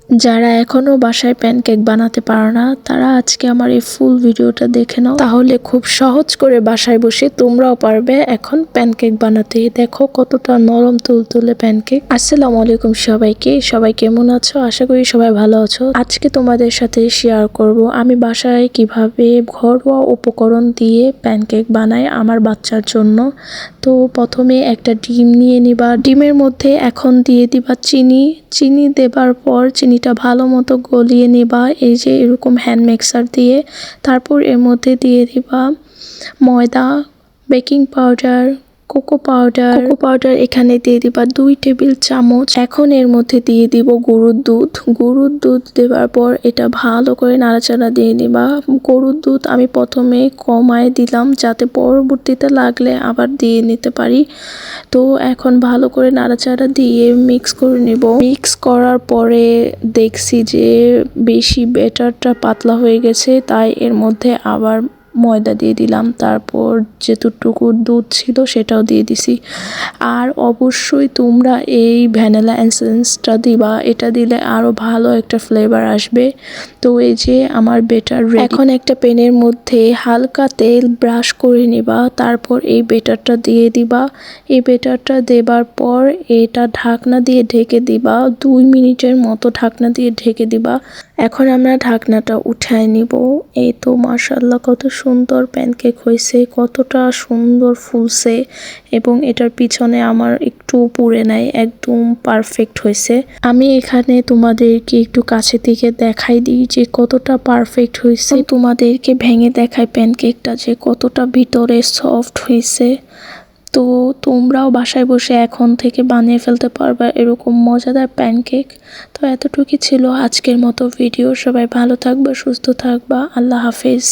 যারা এখনো বাসায় প্যানকেক বানাতে পারো না তারা আজকে আমার এই ফুল ভিডিওটা দেখে নাও, তাহলে খুব সহজ করে বাসায় বসে তোমরাও পারবে এখন প্যানকেক বানাতে। দেখো কতটা নরম তুলতুলে প্যানকেক। আসসালামু আলাইকুম সবাই কেমন আছো? আশা করি সবাই ভালো আছো। আজকে তোমাদের সাথে শেয়ার করব আমি বাসায় কিভাবে ঘরোয়া উপকরণ দিয়ে প্যানকেক বানাই আমার বাচ্চার জন্য। তো প্রথমে একটা ডিম নিয়ে নিবা, ডিমের মধ্যে এখন দিয়ে দিবা চিনি দেবার পর চিনিটা ভালো মতো গলিয়ে নিবা এই যে এরকম হ্যান্ড মিক্সার দিয়ে। তারপর এর মধ্যে দিয়ে দিবা ময়দা, বেকিং পাউডার, কোকো পাউডার এখানে দিয়ে দিবা 2 টেবিল চামচ। এখন এর মধ্যে দিয়ে দিব গরুর দুধ দেওয়ার পর এটা ভালো করে নাড়াচাড়া দিয়ে নিবা। গরুর দুধ আমি প্রথমে কমায় দিলাম যাতে পরবর্তীতে লাগলে আবার দিয়ে নিতে পারি। তো এখন ভালো করে নাড়াচাড়া দিয়ে মিক্স করে নেব। মিক্স করার পরে দেখছি যে বেশি ব্যাটারটা পাতলা হয়ে গেছে, তাই এর মধ্যে আবার ময়দা দিয়ে দিলাম। তারপর যেটুকু দুধ ছিল সেটাও দিয়ে দিছি। আর অবশ্যই তোমরা এই ভ্যানিলা এসেন্সটা দিবা, এটা দিলে আরও ভালো একটা ফ্লেভার আসবে। তো এই যে আমার বেটার রেডি। এখন একটা প্যানের মধ্যে হালকা তেল ব্রাশ করে নিবা, তারপর এই বেটারটা দিয়ে দিবা। এই বেটারটা দেবার পর এটা ঢাকনা দিয়ে ঢেকে দিবা, 2 মিনিটের মতো ঢাকনা দিয়ে ঢেকে দিবা। এখন আমরা ঢাকনাটা উঠায় নিব। এই তো মাশাআল্লাহ কত সুন্দর প্যানকেক হয়েছে, কতটা সুন্দর ফুলছে এবং এটার পিছনে আমার একটু পুড়ে নাই, একদম পারফেক্ট হয়েছে। আমি এখানে তোমাদেরকে একটু কাছে থেকে দেখাই দিই যে কতটা পারফেক্ট হয়েছে। তোমাদেরকে ভেঙে দেখাই প্যানকেকটা যে কতটা ভিতরে সফট হয়েছে। তো তোমরাও বাসায় বসে এখন থেকে বানিয়ে ফেলতে পারবে এরকম মজাদার প্যানকেক। তো এতটুকুই ছিল আজকের মতো ভিডিও। সবাই ভালো থাকবা, সুস্থ থাকবা। আল্লাহ হাফেজ।